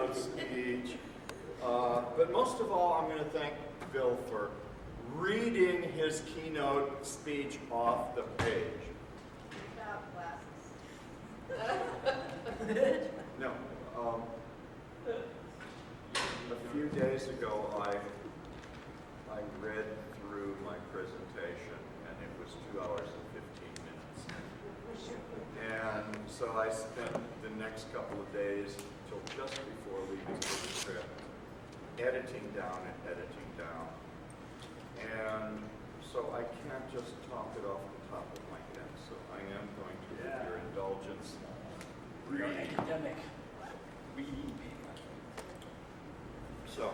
keynote speech. But most of all, I'm going to thank Bill for reading his keynote speech off the page. Without glasses. No. A few days ago, I read through my presentation, and it was 2 hours and 15 minutes. And so I spent the next couple of days, till just before leaving for the trip, editing down and editing down. And so I can't just talk it off the top of my head. So I am going to, with your indulgence, Real read. academic reading paper. So,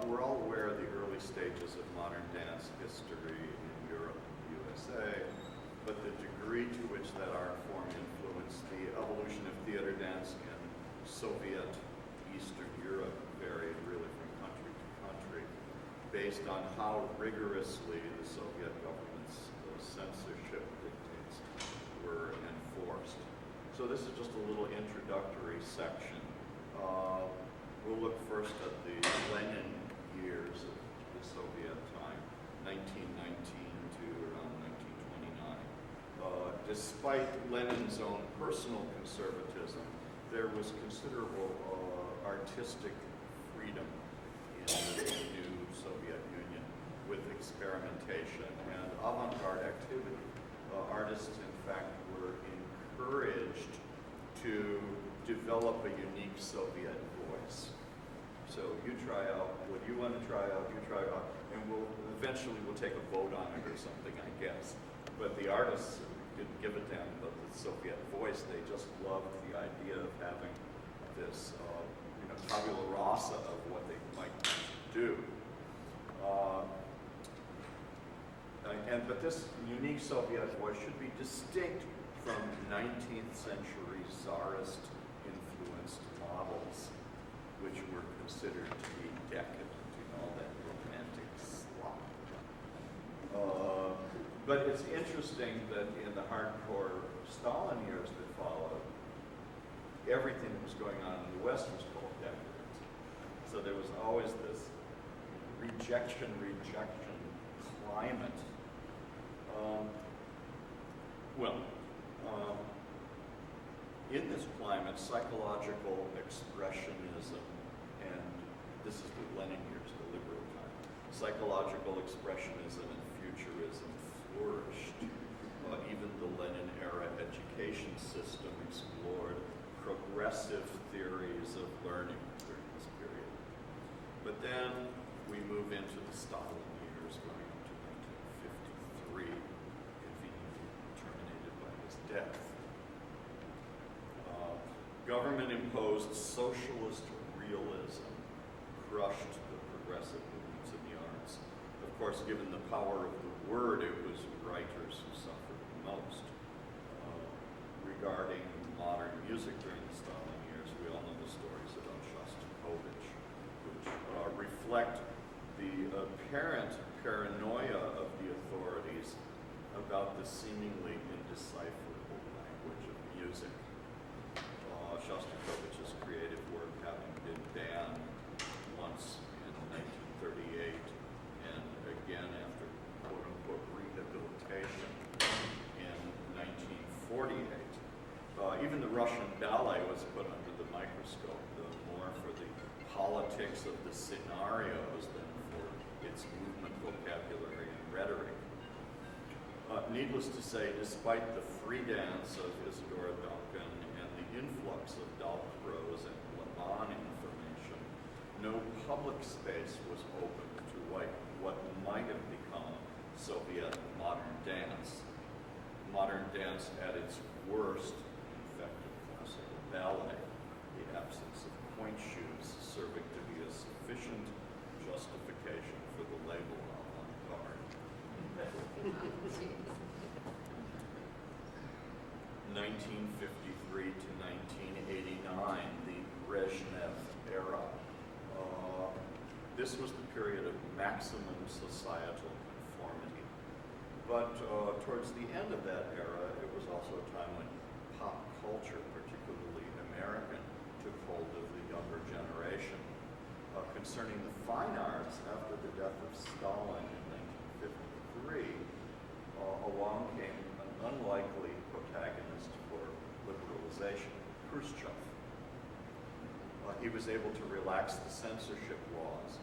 we're all aware of the early stages of modern dance history in Europe and the USA, but the degree to which that art form influenced the evolution of theater dance in Soviet Eastern Europe varied really from country to country, based on how rigorously the Soviet government's censorship dictates were enforced. So this is just a little introductory section. We'll look first at the Lenin years of the Soviet time, 1919 to around 1929. Despite Lenin's own personal conservatism, there was considerable artistic freedom in the new Soviet Union with experimentation and avant-garde activity. Artists, in fact, were encouraged to develop a unique Soviet voice. So you try out what you want to try out, you try out, and eventually we'll take a vote on it or something, I guess. But the artists didn't give a damn about the Soviet voice. They just loved the idea of having this, tabula rasa of what they might do. But this unique Soviet voice should be distinct from 19th century Tsarist influenced models, which were considered to be decadent, all that romantic slop. But it's interesting that in the hardcore Stalin years that followed, everything that was going on in the West was called decadent. So there was always this rejection climate. In this climate, psychological expressionism, and this is the Lenin years, the liberal time, psychological expressionism and futurism flourished. Even the Lenin-era education system explored progressive theories of learning during this period. But then we move into the Stalin years, going up to 1953, conveniently terminated by his death. Government-imposed socialist realism crushed the progressive movements in the arts. Of course, given the power of the word, it was writers who suffered the most. Regarding modern music during the Stalin years, we all know the stories about Shostakovich, which reflect the apparent paranoia of the authorities about the seemingly indecipherable language of music. Shostakovich's creative work having been banned once in 1938 and again after quote-unquote rehabilitation in 1948. Even the Russian ballet was put under the microscope, more for the politics of the scenarios than for its movement vocabulary and rhetoric. Needless to say, despite the free dance of Isadora Duncan and the influx of Dalcroze and Laban information, no public space was open to what might have become Soviet modern dance. Modern dance at its worst infected classical ballet, the absence of point shoes serving to be a sufficient justification for the label avant-garde. 1953 to 1989, the Brezhnev era. This was the period of maximum societal conformity. But towards the end of that era, it was also a time when pop culture, particularly American, took hold of the concerning the fine arts after the death of Stalin in 1953, along came an unlikely protagonist for liberalization, Khrushchev. He was able to relax the censorship laws,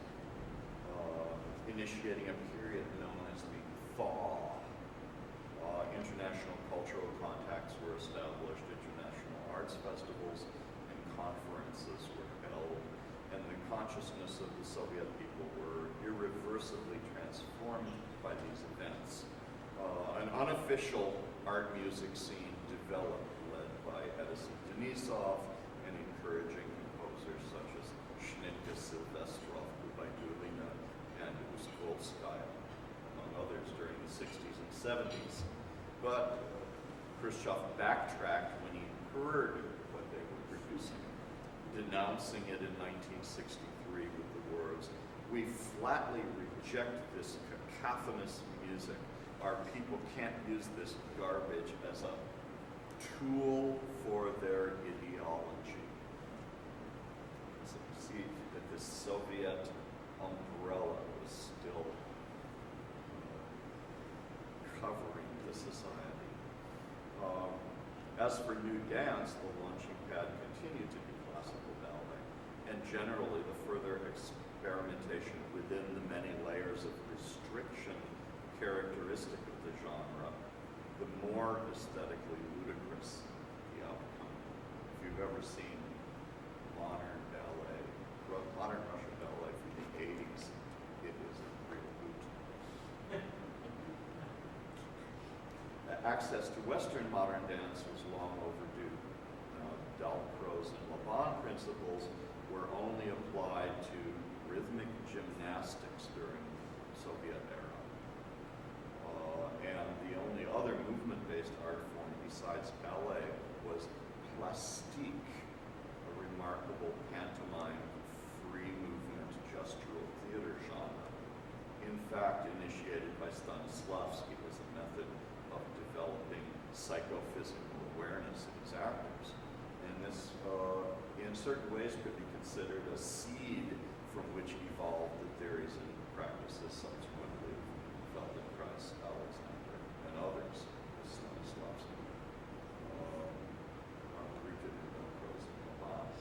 initiating a period known as the Thaw. International cultural contacts were established, international arts festivals and conferences were held, and the consciousness of the Soviet people were irreversibly transformed by these events. An unofficial art music scene developed, led by Edison Denisov and encouraging composers such as Schnittke, Silvestrov, Gubaidulina, and Uskvolskaya, among others, during the 60s and 70s. But Khrushchev backtracked when he heard what they were producing, denouncing it in 1963 with the words, "We flatly reject this cacophonous music. Our people can't use this garbage as a tool for their ideology." So you see that this Soviet umbrella was still covering the society. As for new dance, the launching pad continued to be classical ballet, and generally the further experimentation within the many layers of restriction characteristic of the genre, the more aesthetically ludicrous the outcome. If you've ever seen modern ballet, modern Russian ballet from the 80s, it is a real hoot. Access to Western modern dance was long overdue. Dalcroze and Laban principles were only applied to rhythmic gymnastics during the Soviet era. And the only other movement-based art form besides ballet was plastique, a remarkable pantomime, free movement, gestural theater genre. In fact, initiated by Stanislavski as a method of developing psychophysical awareness in his actors. And this, in certain ways, could be considered a seed from which evolved the theories and practices subsequently of Feldenkrais, Alexander, and others, Stanislavski, Rigid, Dalcroze, and Laban.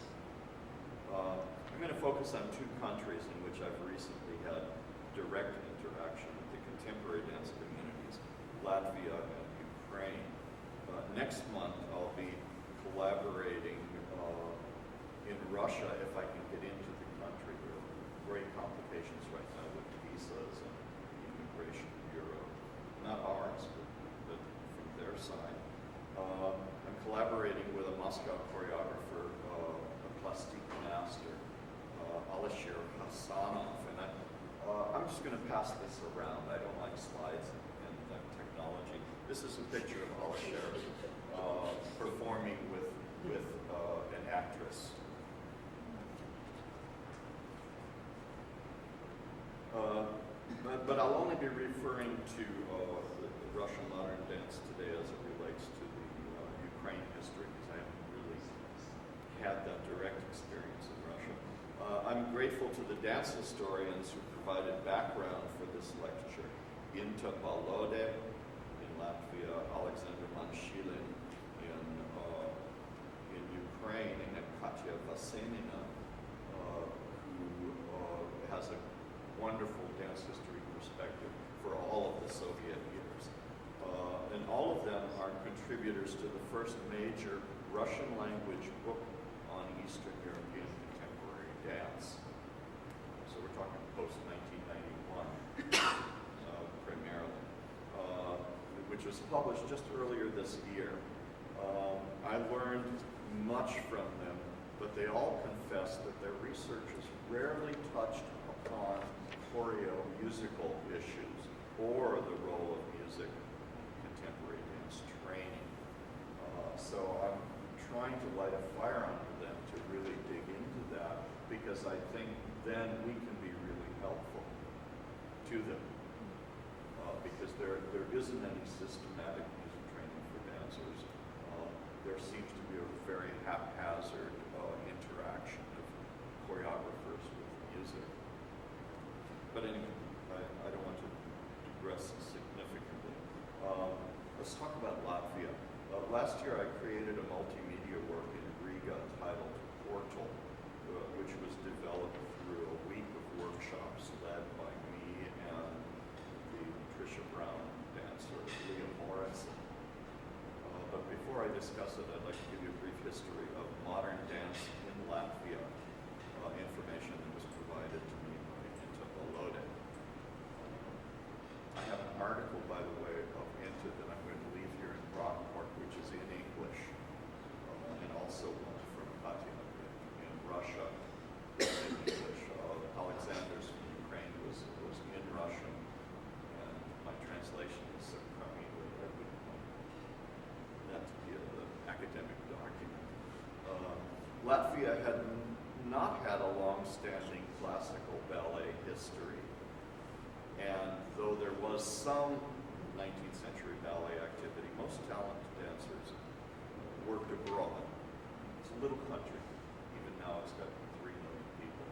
I'm going to focus on two countries in which I've recently had direct interaction with the contemporary dance communities, Latvia and Ukraine. Next month, I'll be collaborating in Russia if I can get into the country. There are great complications right now with visas and the Immigration Bureau. Not ours, but from their side. I'm collaborating with a Moscow choreographer, a plastique master, Alisher Hassanov, and I'm just going to pass this around. I don't like slides and technology. This is a picture of Alisher performing with an actress. But I'll only be referring to the Russian modern dance today as it relates to the Ukraine history, because I haven't really had that direct experience in Russia. I'm grateful to the dance historians who provided background for this lecture. Inta Balode in Latvia, Alexander Manshilin in Ukraine, and Katya Vasenina, who has a wonderful dance history perspective for all of the Soviet years. And all of them are contributors to the first major Russian language book on Eastern European contemporary dance. So we're talking post-1991, primarily, which was published just earlier this year. I learned much from them, but they all confessed that their researchers rarely touched upon choreo-musical issues or the role of music in contemporary dance training. So I'm trying to light a fire under them to really dig into that, because I think then we can be really helpful to them. Because there isn't any systematic music training for dancers. There seems to be a very haphazard interaction of choreographers with music. But anyway, I don't want to digress significantly. Let's talk about Latvia. Last year I created a multimedia work in Riga titled Portal, which was developed through a week of workshops led by me and the Tricia Brown dancer, Leah Morrison. But before I discuss it, I'd like to give you a brief history of modern dance in Latvia, information that was provided to me by Inta Balode. I have an article, by the way, of Inta that I'm going to leave here in Brockport, which is in English, and also one from Katia in Russia in English. Alexander's from Ukraine was in Russian, and my translation is so crummy that I wouldn't want that to be an academic document. Latvia had not had a long-standing classical ballet history, and though there was some 19th century ballet activity, most talented dancers worked abroad. It's a little country. Even now it's got 3 million people.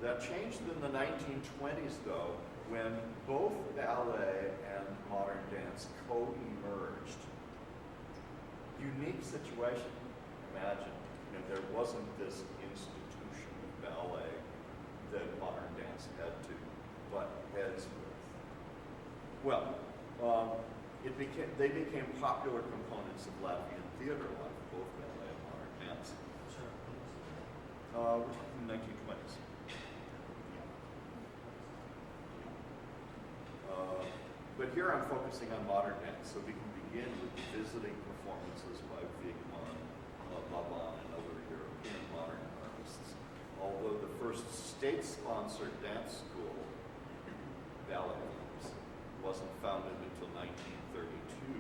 That changed in the 1920s, though, when both ballet and modern dance co-emerged. Unique situation. Imagine, there wasn't this institution of ballet that modern dance had to butt heads with. Well, they became popular components of Latvian theater life, both ballet and modern dance. We're talking 1920s. But here I'm focusing on modern dance, so we can begin with visiting performances by Vigman, Laban, and other European modern artists. Although the first state-sponsored dance school, ballet, wasn't founded until 1932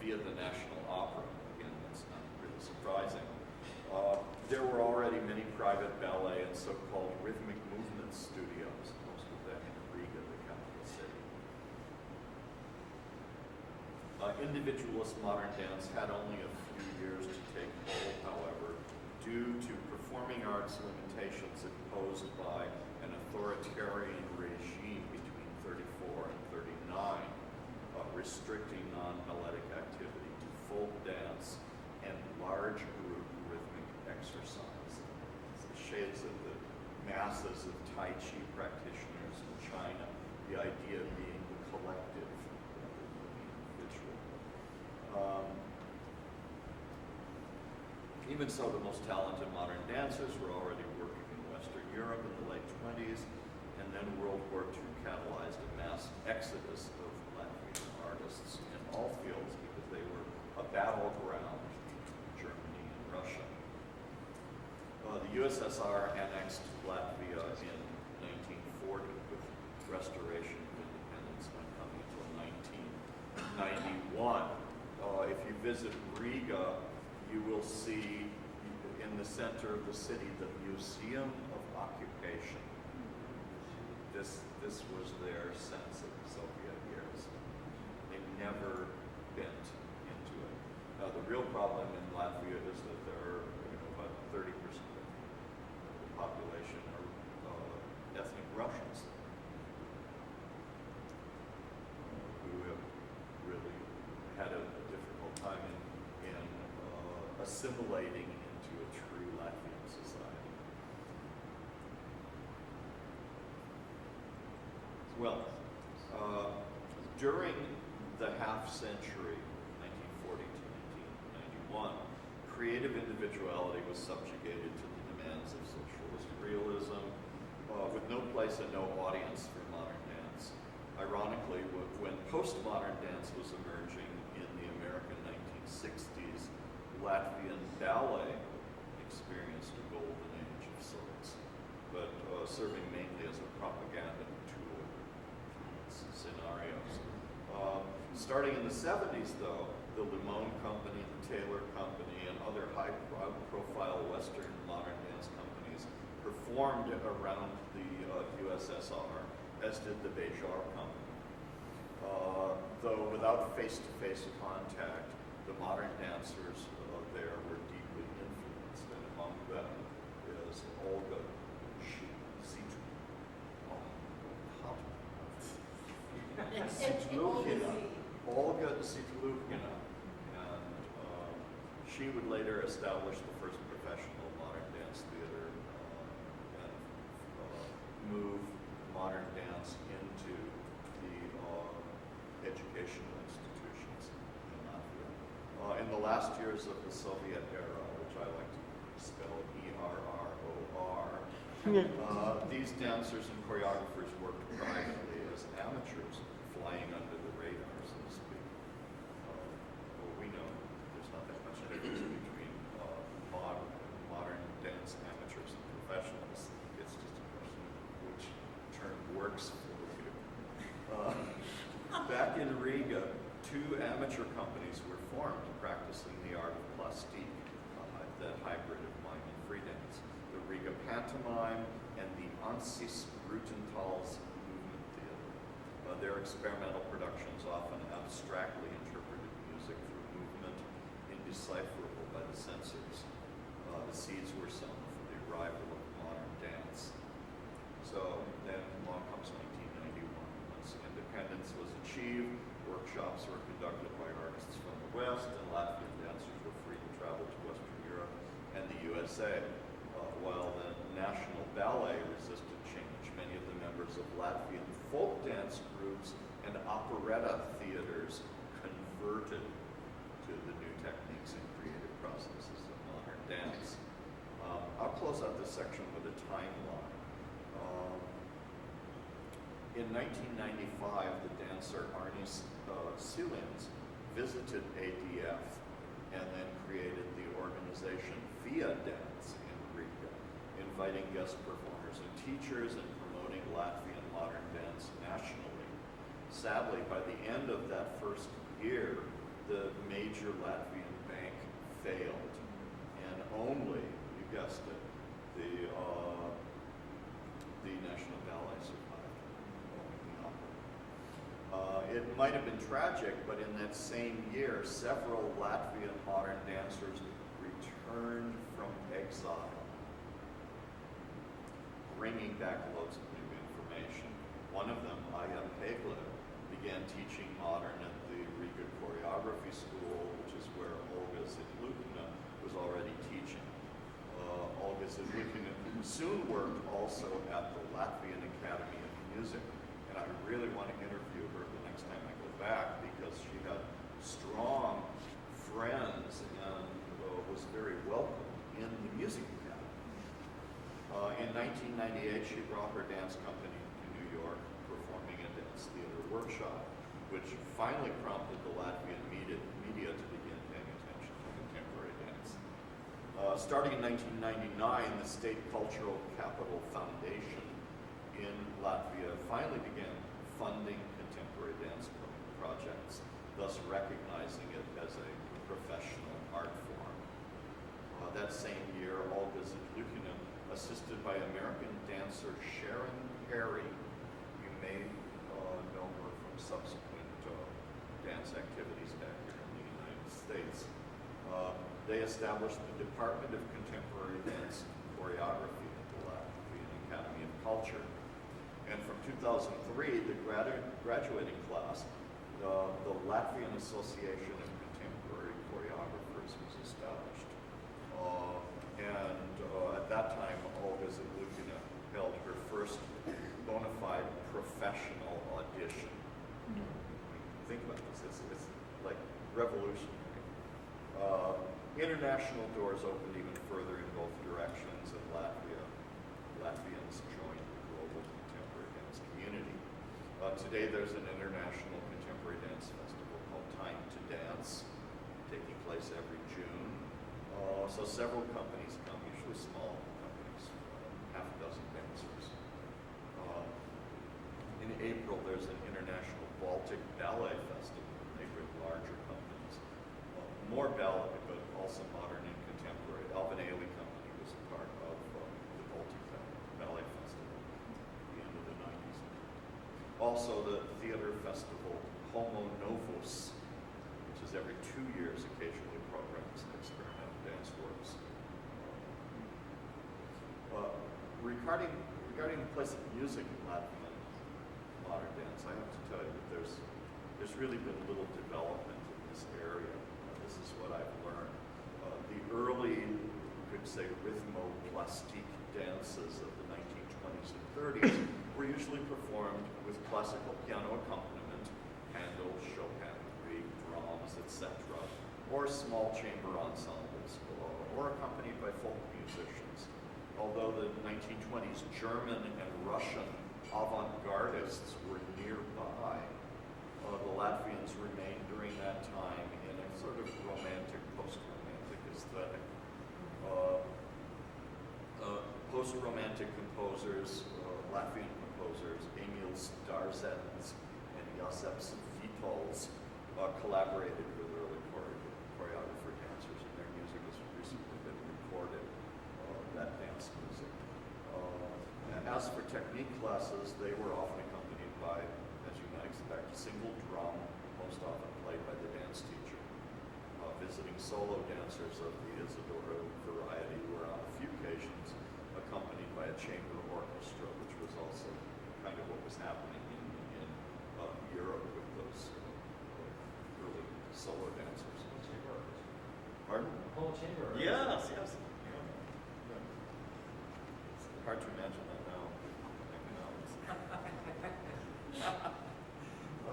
via the National Opera. Again, that's not really surprising. There were already many private ballet and so-called rhythmic movement studios, most of them in Riga, the capital city. Individualist modern dance had only a few years to take hold, however, due to performing arts limitations imposed by an authoritarian regime between 34 and 39, restricting non-melodic activity to folk dance and large group rhythmic exercise. It's the shades of the masses of Tai Chi practitioners in China, the idea being the collective rather than the individual. Even so, the most talented modern dancers were already working in Western Europe in the late 20s, and then World War II catalyzed a mass exodus of Latvian artists in all fields because they were a battleground between Germany and Russia. The USSR annexed Latvia in 1940 with restoration of independence not coming until 1991. If you visit Riga, you will see in the center of the city the Museum of Occupation. This was their sense of the Soviet years. They've never bent into it. Now, the real problem in Latvia is that there are about 30% of the population are ethnic Russians who have really had a difficult time in assimilating into a true Latvian society. Well, during the half century, 1940 to 1991, creative individuality was subjugated to the demands of socialist realism, with no place and no audience for modern dance. Ironically, when postmodern dance was emerging in the American 1960s, Latvian ballet experienced a golden age of sorts, but serving mainly as a propaganda tool in its scenarios. Starting in the 70s, though, the Limon Company, the Taylor Company, and other high-profile Western modern dance companies performed around the USSR, as did the Bejar Company. Though without face-to-face contact, the modern dancers there were deeply influenced, and among them is Olga Sheets. Sitlukina, Olga Sitlukina, and she would later establish the first professional modern dance theater and move modern dance into the educational institutions in Latvia. In the last years of the Soviet era, which I like to spell ERROR, these dancers and choreographers worked privately as amateurs, flying under the radar, so to speak. Well, we know there's not that much difference between modern dance amateurs and professionals. It's just a question of which term works for you. Back in Riga, two amateur companies were formed practicing the art of plastique, that hybrid of mime and free dance. The Riga Pantomime and the Ansis Rutentals Movement Theater. Their experimental productions often abstractly interpreted music through movement indecipherable by the censors. The seeds were sown for the arrival of modern dance. So then along comes 1991. Once independence was achieved, workshops were conducted by artists from the West, and Latvian dancers were free to travel to Western Europe and the USA. While the National Ballet resisted change, many of the members of Latvian folk dance groups and operetta theaters converted to the new techniques and creative processes of modern dance. I'll close out this section with a timeline. In 1995, the dancer Arnie Silins visited ADF and then created the organization Via Dance in Riga, inviting guest performers and teachers and promoting Latvian modern dance nationally. Sadly, by the end of that first year, the major Latvian bank failed, and only, you guessed it, the National Ballet survived. It might have been tragic, but in that same year, several Latvian modern dancers returned from exile, bringing back loads of new information. One of them, Aya Pegler, began teaching modern at the Riga Choreography School, which is where Olga Zitlukina was already teaching. Olga Zitlukina soon worked also at the Latvian Academy of Music, and I really want to interview her the next time I go back because she had strong friends and was very welcome in the music academy. In 1998, she brought her dance company to New York, performing a dance theater workshop, which finally prompted the Latvian media to begin paying attention to contemporary dance. Starting in 1999, the State Cultural Capital Foundation in Latvia finally began funding contemporary dance projects, thus recognizing it as a professional art form. That same year, Olga Zitlukina, assisted by American dancer Sharon Perry, you may know her from subsequent dance activities back here in the United States. They established the Department of Contemporary Dance Choreography at the Latvian Academy of Culture. And from 2003, the graduating class, the Latvian Association of Contemporary Choreographers was established. At that time, Olga Zitlukina held her first bona fide professional audition. Think about this, it's like revolutionary. International doors opened even further in both directions, and Latvians joined the global contemporary dance community. Today there's an international contemporary dance festival called Time to Dance, taking place every June. So several companies come, usually small companies, half a dozen dancers. In April, there's an international Baltic Ballet Festival. They bring larger companies. More ballet, but also modern and contemporary. Alvin Ailey Company was a part of the Baltic Ballet Festival at the end of the 90s. Also, the theater festival Homo Novus, which is every 2 years, occasionally programs experimental dance works. Regarding the place of music in Latvian modern dance, I have to tell you that there's there's really been little development in this area. This is what I've learned. The early, you could say, rhythmoplastique dances of the 1920s and 30s were usually performed with classical piano accompaniment, Handel, Chopin, Grieg, Brahms, etc., or small chamber ensembles, or accompanied by folk musicians. Although the 1920s German and Russian avant-gardists were nearby, the Latvians remained during that time in a sort of romantic, post-romantic aesthetic. Post-romantic composers, Latvian composers, Emil Starzens and Josep Vitols collaborated with early choreographer dancers, and their music has recently been recorded, that dance music. As for technique classes, they were often accompanied by, as you might expect, a single drum, most often played by the dance teacher. Visiting solo dancers of the Isadora variety were on a few occasions accompanied by a chamber orchestra, which was also kind of what was happening in Europe with those early solo dancers. Chamber orchestra. Pardon? Whole chamber orchestra. Yes, yes. Yeah. It's hard to imagine that now.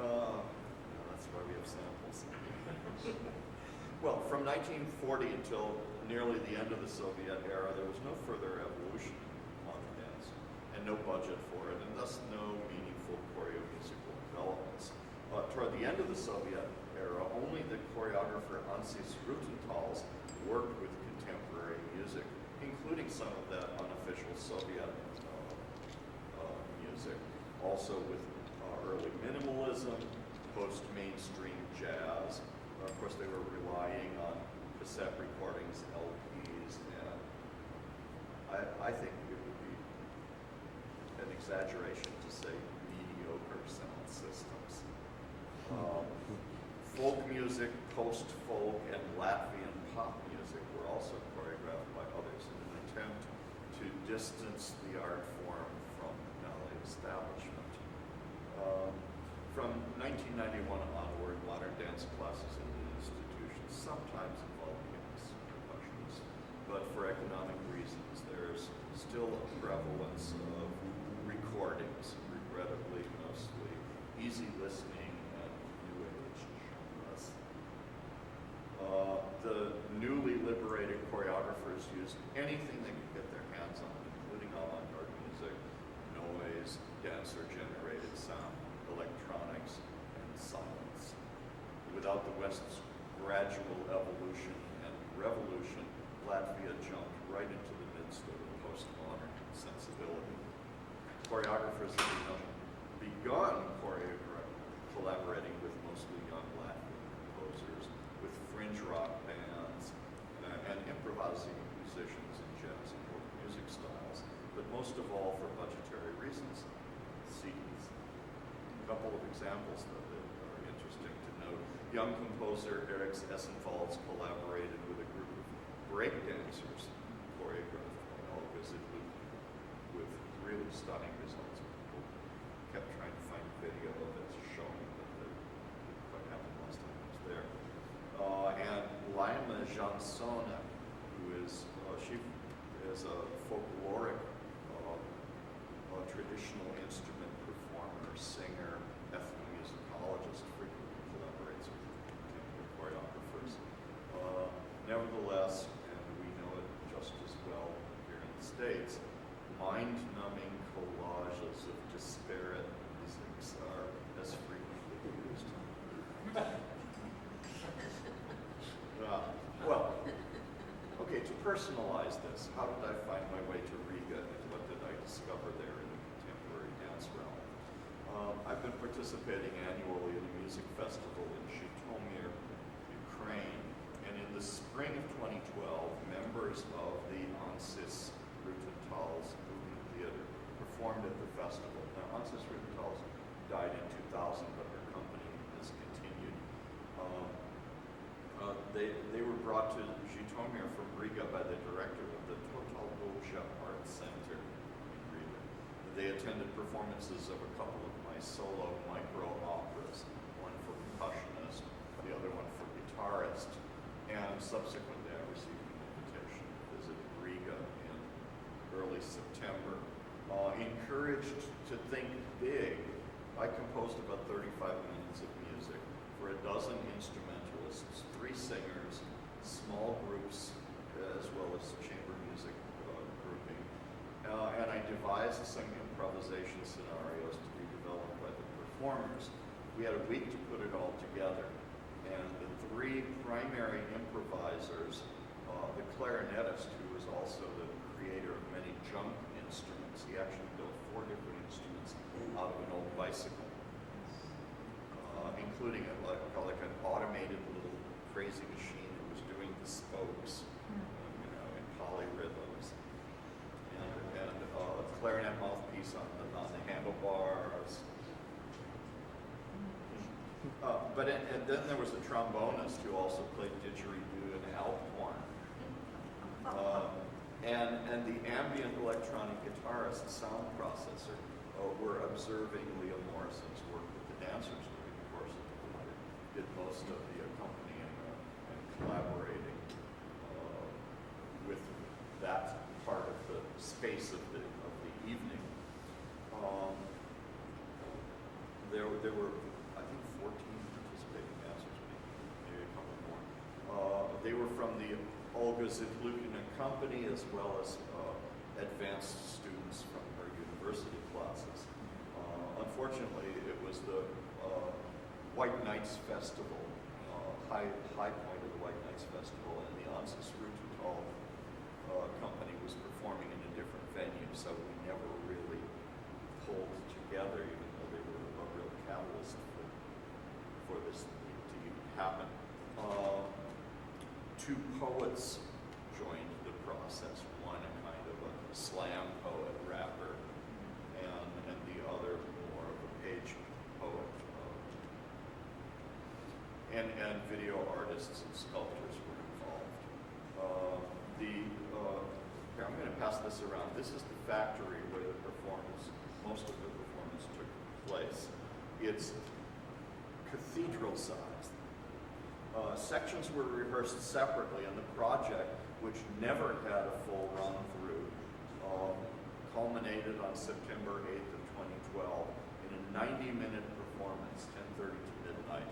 That's why we have samples. Well, from 1940 until nearly the end of the Soviet era, there was no further evolution in modern dance, and no budget for it, and thus no meaningful choreo-musical developments. Toward the end of the Soviet era, only the choreographer Ansis Rutentals worked with contemporary music, including some of that unofficial Soviet music, also with early minimalism, post-mainstream jazz. Of course, they were relying on cassette recordings, LPs, and I think it would be an exaggeration to say mediocre sound systems. Folk music, post-folk, and Latvian pop music were also choreographed by others in an attempt to distance the art form from ballet establishment. From 1991 onward, modern dance classes in the institutions sometimes involve pianists and percussionists, but for economic reasons, there's still a prevalence of recordings, regrettably mostly easy listening and new age genres. The newly liberated choreographers used anything they could get their hands on, including avant-garde music, noise, dancer-generated sound, electronics, and silence. Without the West's gradual evolution and revolution, Latvia jumped right into the midst of a postmodern sensibility. Choreographers have begun collaborating with mostly young Latvian composers, with fringe rock bands, and improvising musicians in jazz and folk music styles, but most of all for budgetary reasons, CDs. A couple of examples that are interesting to note. Young composer Eric Essenfalds collaborated with a group of break dancers choreographed by Olga Zidlu with really stunning results. People kept trying to find video of it showing that it didn't quite happen last time I was there. And Laima Jansona, who is, she is a folkloric traditional instrument performer, singer, ethnomusicologist, frequently collaborates with contemporary choreographers. Nevertheless, and we know it just as well here in the States, mind-numbing collages of disparate musics are as frequently used. Well, okay, to personalize this, how did I find my way to Riga and what did I discover there in the contemporary dance realm? I've been participating annually in a music festival in Zhytomyr, Ukraine, and in the spring of 2012, members of the Ansis Rutentals Movement Theater performed at the festival. Now, Ansis Rutentals died in 2000, but her company has continued. They were brought to Zhytomyr from Riga by the director of the Total Doja Art Center in Riga. They attended performances of a couple of my solo micro operas, one for percussionist, the other one for guitarist. And subsequently, I received an invitation to visit Riga in early September. Encouraged to think big, I composed about 35 minutes of music for a dozen instrumentalists, 3 singers, small groups, as well as chamber music grouping. And I devised some improvisation scenarios to be developed by the performers. We had a week to put it all together. And the 3 primary improvisers, the clarinetist, who was also the creator of many junk instruments, he actually built 4 different instruments out of an old bicycle, including like an automated little crazy machine that was doing the spokes, in polyrhythms, and a clarinet mouthpiece on the handlebars. And then there was a trombonist who also played didgeridoo and alp horn. And the ambient electronic guitarist sound processor were observing Leah Morrison's work with the dancers during the course of the winter, did most of the accompanying and collaborating with that part of the space of the evening. There were, I think, 14 participating dancers, maybe a couple more. They were from the Olga Ziplukina company, as well as advanced students from her university classes. Unfortunately, it was the White Nights Festival, high point of the White Nights Festival, and the Ansas Rututal company was performing in a different venue, so we never really pulled together, even though they were a real catalyst for this to even happen. 2 poets joined the process, one a kind of a slam poet, rapper, and the other more of a page poet. And video artists and sculptors were involved. Here, I'm going to pass this around. This is the factory where the performance, most of the performance took place. It's cathedral sized. Sections were rehearsed separately, and the project, which never had a full run through, culminated on September 8th of 2012 in a 90-minute performance, 10:30 to midnight.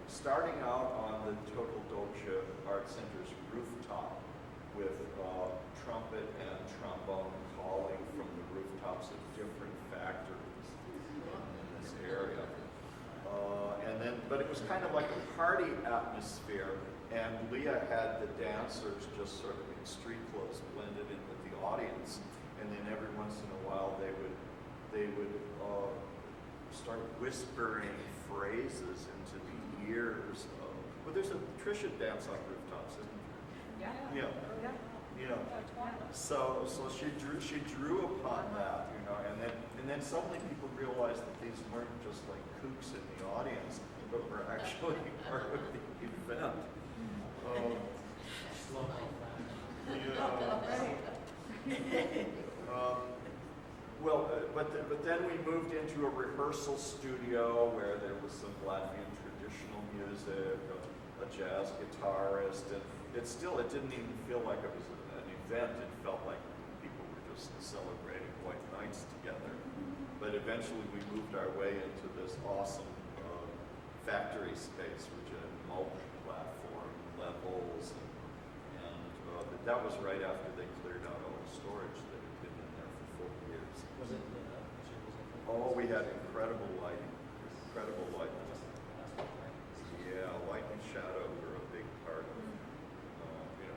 Starting out on the Total Dolce Art Center's rooftop with trumpet and trombone calling from the rooftops of different factories in this area. But it was kind of like a party atmosphere, and Leah had the dancers just sort of in street clothes blended in with the audience, and then every once in a while they would start whispering phrases into the ears of. Well, there's a Trisha dance on rooftops, isn't there? Yeah. Yeah. Yeah. So she drew upon that, and then suddenly people realized that these weren't just like kooks in the audience, but were actually part of the event. But then we moved into a rehearsal studio where there was some Latvian traditional music, a jazz guitarist, and it didn't even feel like it was an event. It felt like people were just celebrating White Nights together. But eventually we moved our way into this awesome factory space, which had multi-platform levels, and that was right after they cleared out all the storage that had been in there for 4 years. Was it? Oh, we had incredible lighting. Yeah, light and shadow were a big part of,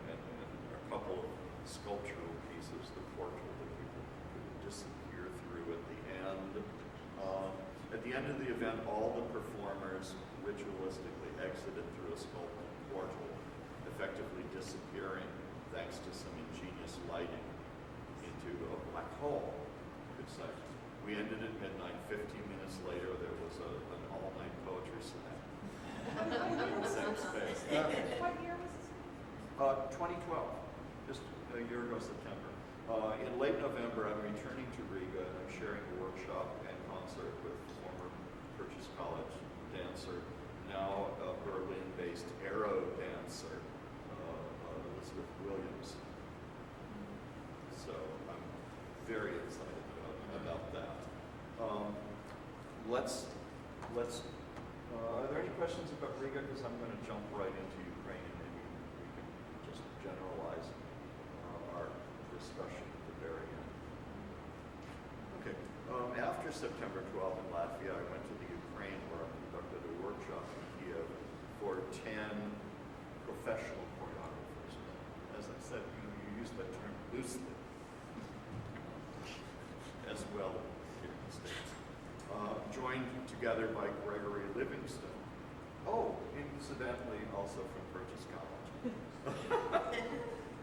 and a couple of sculptural pieces, the portal that people could disappear through at the end. At the end of the event, all the performers ritualistically exited through a sculpted portal, effectively disappearing thanks to some ingenious lighting into a black hole, you could say. We ended at midnight. 15 minutes later, there was an all-night poetry slam. Same space. What year was this? 2012, just a year ago September. In late November, I'm returning to Riga, and I'm sharing a workshop and concert with former Purchase College dancer, now a Berlin-based aero dancer, Elizabeth Williams. So I'm very excited about that. Are there any questions about Riga? Because I'm going to jump right into Ukraine and maybe we can just generalize our discussion at the very end. Okay. After September 12 in Latvia, I went to the Ukraine where I conducted a workshop in Kiev for 10 professional choreographers. As I said, you use that term loosely as well here in the States. Joined together by Gregory Livingston. Oh, incidentally, also from Purchase College,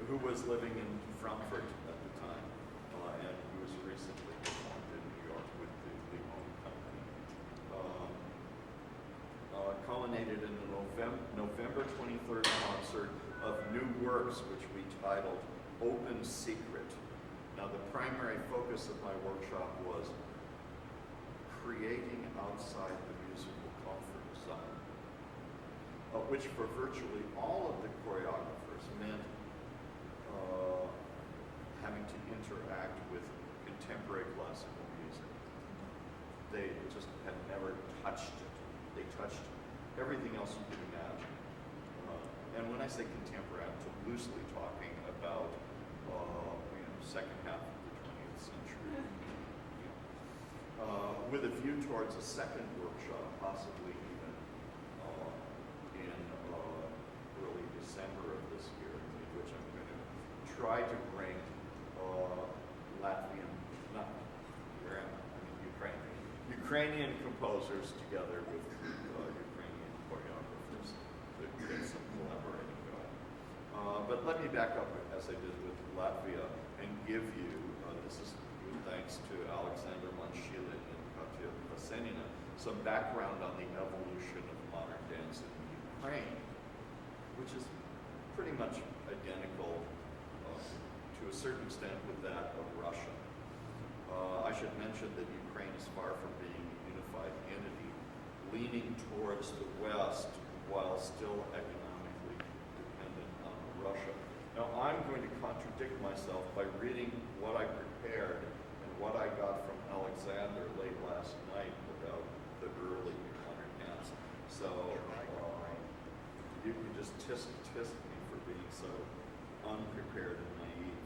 who was living in Frankfurt at the time, and who was recently performed in New York with the Limon Company. Culminated in the November 23rd concert of New Works, which we titled Open Secret. Now, the primary focus of my workshop was creating outside the musical comfort zone, which for virtually all of the choreographers meant having to interact with contemporary classical music. They just had never touched it. They touched everything else you could imagine. And when I say contemporary, I'm loosely talking about second half of the 20th century. With a view towards a second workshop, possibly even in early December of this year, in which I'm going to try to bring Ukrainian composers together with Ukrainian choreographers to get some collaborating going. But let me back up, as I did with Latvia, and give you, this is thanks to Alexander Monshilin and Katya Vasenina, some background on the evolution of modern dance in Ukraine, which is pretty much identical to a certain extent with that of Russia. I should mention that Ukraine is far from being a unified entity, leaning towards the West while still economically dependent on Russia. Now, I'm going to contradict myself by reading what I prepared and what I got from Alexander late last night about the early modern dance. So you can just tisk me for being so unprepared and naive.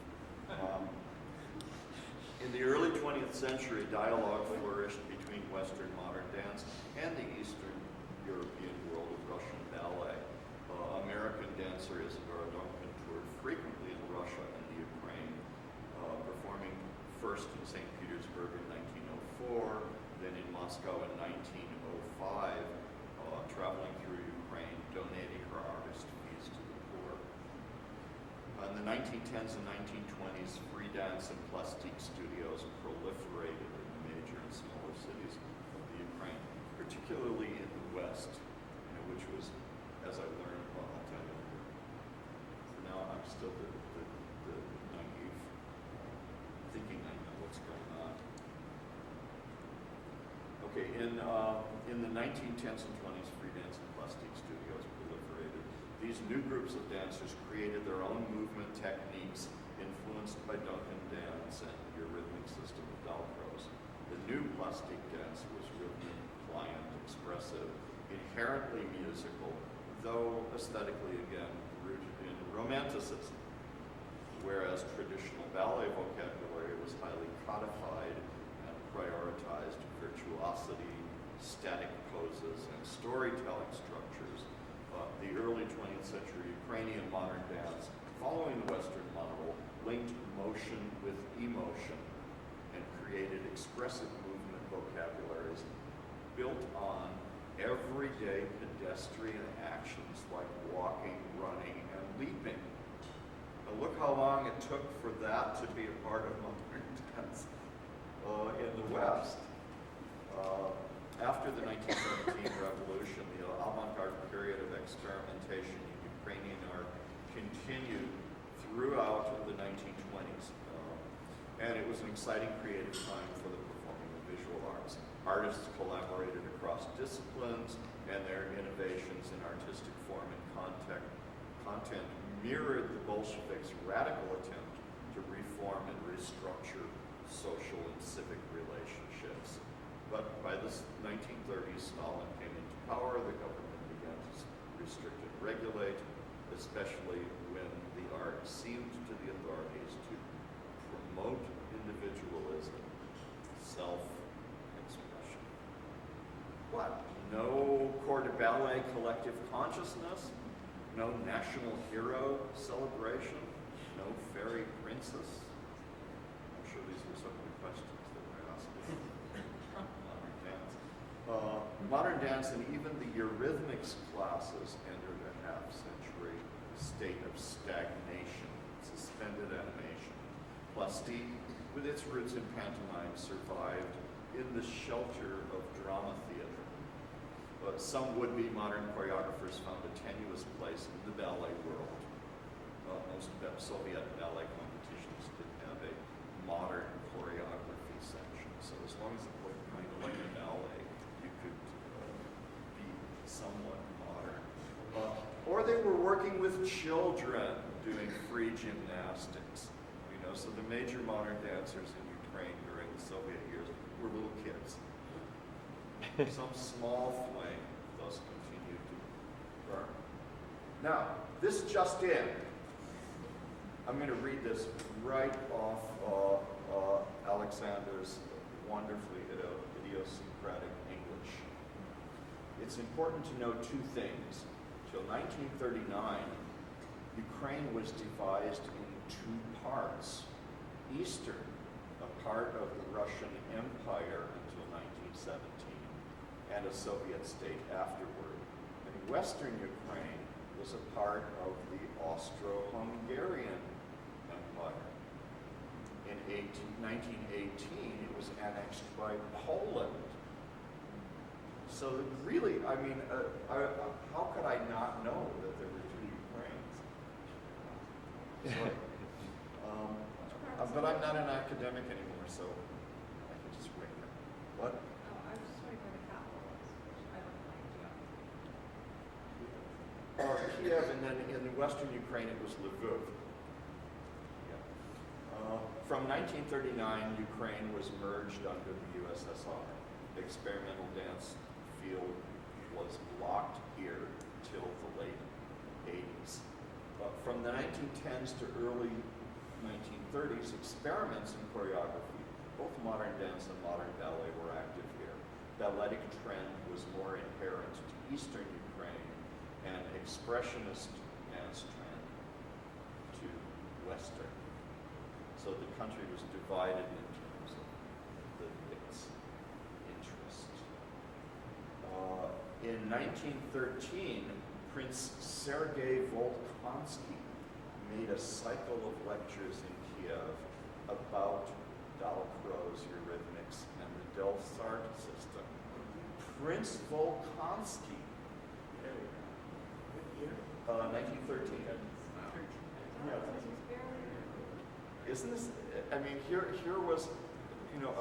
In the early 20th century, dialogue flourished between Western modern dance and the Eastern European world of Russian ballet. American dancer Isadora Duncan toured frequently in Russia and the Ukraine, performing first in St. Petersburg in 1904, then in Moscow in 1905, traveling through Ukraine, donating her artist fees to the poor. In the 1910s and 1920s, free dance and plastique studios proliferated in the major and smaller cities of the Ukraine, particularly in the West, which was, as I learned, well, I'll tell you later. For now, I'm still the naive, thinking I know what's going on. Okay, in the 1910s and 20s, free dance and plastique studios proliferated. These new groups of dancers created their own movement techniques influenced by Duncan dance and the rhythmic system of Dalcroze. The new plastic dance was rhythmic, pliant, expressive, inherently musical, though aesthetically, again, rooted in romanticism, whereas traditional ballet vocabulary was highly codified and prioritized virtuosity, static poses, and storytelling structures. The early 20th century Ukrainian modern dance, following the Western model, linked motion with emotion and created expressive movement vocabularies built on everyday pedestrian actions like walking, running, and leaping. Now look how long it took for that to be a part of modern dance in the West. After the 1917 revolution, the avant-garde period of experimentation in Ukrainian art continued throughout the 1920s. And it was an exciting creative time for the performing of visual arts. Artists collaborated across disciplines, and their innovations in artistic form and content mirrored the Bolsheviks' radical attempt to reform and restructure social and civic relationships. But by the 1930s, Stalin came into power, the government began to restrict and regulate, especially when the art seemed to the authorities to promote individualism, self-expression. What? No corps de ballet collective consciousness? No national hero celebration? No fairy princess? I'm sure these were some of the questions that were asked. Modern dance. Modern dance and even the Eurythmics classes entered a half-century state of stagnation, suspended animation. Plastique, with its roots in pantomime, survived in the shelter of drama theater. But some would-be modern choreographers found a tenuous place in the ballet world. Most Soviet ballet competitions didn't have a modern choreography section. So as long as it looked kind of like a ballet, you could be somewhat modern. Or they were working with children doing free gymnastics. You know, so the major modern dancers in Ukraine during the Soviet years were little kids. Some small flame thus continued to burn. Now, this just in. I'm going to read this right off Alexander's wonderfully idiosyncratic English. It's important to know two things. Till 1939, Ukraine was devised in two parts. Eastern, a part of the Russian Empire until 1917, and a Soviet state afterward. And Western Ukraine was a part of the Austro-Hungarian Empire. In 1918, it was annexed by Poland. So really, I mean, how could I not know that there were two Ukraines? But I'm not an academic anymore, so I can just wing it. What? Oh, I was just wondering where the capital was, which I don't like geography. Kiev, and then in Western Ukraine it was Lviv. Yeah. From 1939, Ukraine was merged under the USSR. The experimental dance field was blocked here till the late 80s. From the 1910s to early 1930s, experiments in choreography, both modern dance and modern ballet, were active here. Balletic trend was more inherent to Eastern Ukraine, and expressionist dance trend to Western. So the country was divided in terms of its interest. In 1913, Prince Sergei Volkonsky made a cycle of lectures in Kiev about Dalcroze Eurythmics and the Delsart system. Prince Volkonsky, 1913. Yeah. Isn't this? I mean, here was, you know,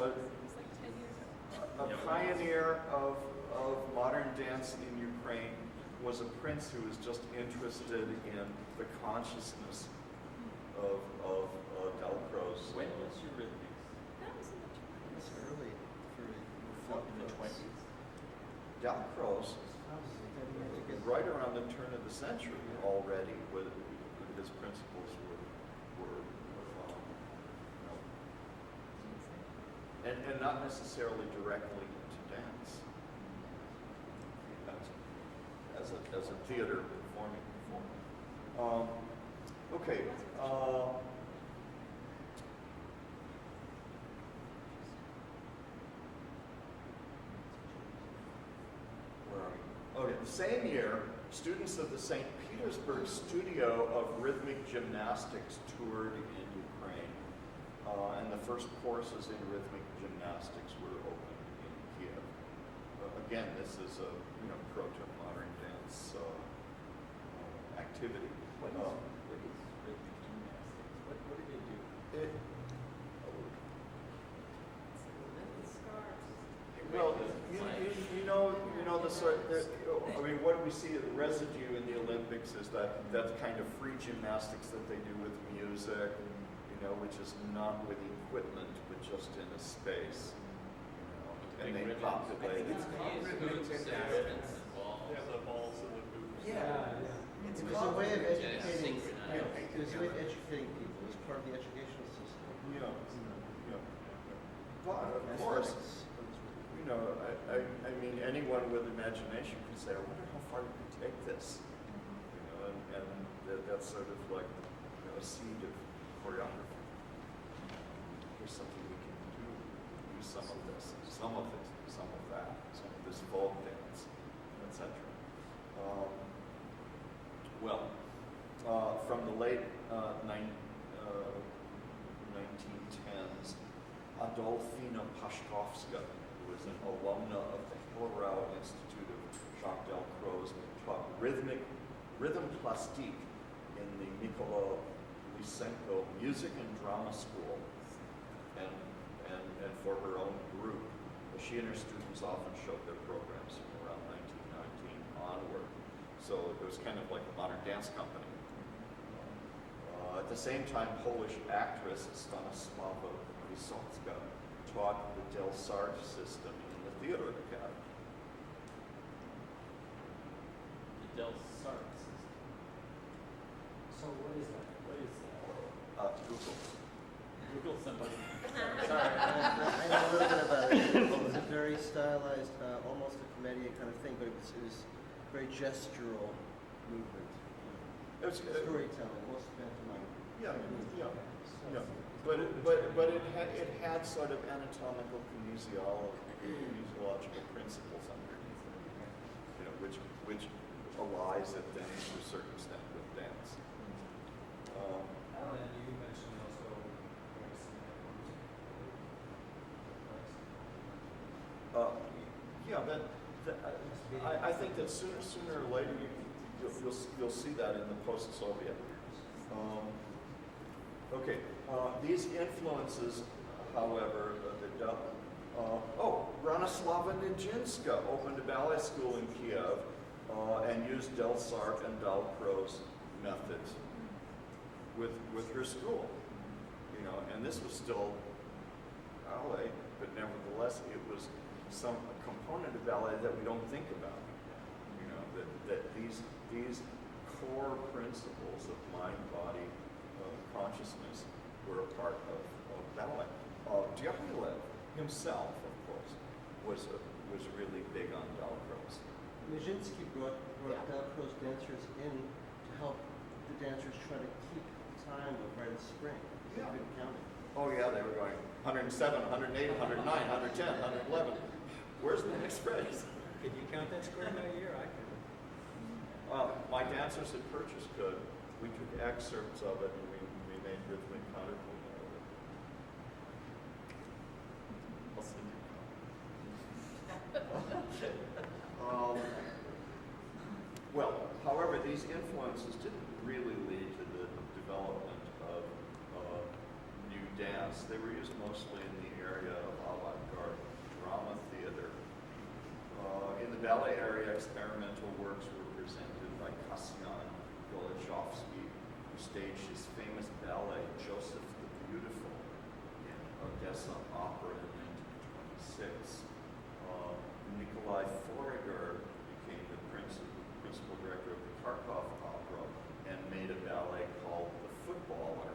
It's like 10 years ago. a pioneer of modern dance in Ukraine. Was a prince who was just interested in the consciousness of Dalcroze. When was Eurythmics? That was in the 20s. It's early in the 20s. Dalcroze, right around the turn of the century already, with his principles were and not necessarily directly into dance. As a theater performing form. Okay. Where are we? Okay. The same year, students of the St. Petersburg Studio of Rhythmic Gymnastics toured in Ukraine, and the first courses in rhythmic gymnastics were opened in Kiev. Again, this is a proto-modern dance activity. What is rhythmic gymnastics? What do they do? The scarves. I mean, what we see the residue in the Olympics is that kind of free gymnastics that they do with music, which is not with equipment, but just in a space. And they populate. It's called rhythmic gymnastics. Yeah, the balls and the boots. Yeah. It's There's a called way of rhythmic educating, gymnastics. there's a way of educating people as part of the educational system. Yeah. But of course, I mean, anyone with imagination can say, I wonder how far you can take this. And that's sort of like a seed of choreography. Here's something we can do. Use some of this, some of it, some of that, some of this folk dance, etc. From the late 1910s, Adolfina Paszkowska, who was an alumna of the Hellerau Institute of Jacques Delcroze, taught rhythm plastique in the Mykola Lysenko Music and Drama School, and for her own group. She and her students often showed their programs from around 1919 onward. So it was kind of like a modern dance company. At the same time, Polish actress Stanislava Wysocka taught the Del Sart system in the Theater Academy. The Del Sart system. So what is that? What is that? Google. Google somebody. Sorry, I know a little bit about it. It was a very stylized, almost a comedian kind of thing, but it was very gestural movement. It was, Storytelling, most pantomime. yeah. But it had sort of anatomical kinesiological principles underneath it, which allies it then to a certain extent with dance. And then you mentioned also I think that sooner or later you'll see that in the post-Soviet. These influences, however, Bronislava Nijinsky opened a ballet school in Kiev and used Del Sart and Dalcroze methods with her school. And this was still ballet, but nevertheless it was some component of ballet that we don't think about. That these core principles of mind, body, consciousness were a part of ballet. Diaghilev himself, of course, was really big on Dalcroze. Nijinsky brought Delcroze dancers in to help the dancers try to keep time of Red Spring. They've been counting. Oh yeah, they were going 107, 108, 109, 110, 111. Where's the next phrase? Could you count that square in a year? I could. My dancers at Purchase could. We took excerpts of it and we made rhythmic counterpoint out of it. I'll send you a copy. However, these influences didn't really lead to the development of new dance. They were used mostly in the area of avant-garde drama theater. In the ballet area, experimental works were presented by Kasyan Golachevsky, who staged his famous ballet, Joseph the Beautiful, in Odessa Opera in 1926. Nikolai Forager became the principal director of the Kharkov Opera and made a ballet called The Footballer.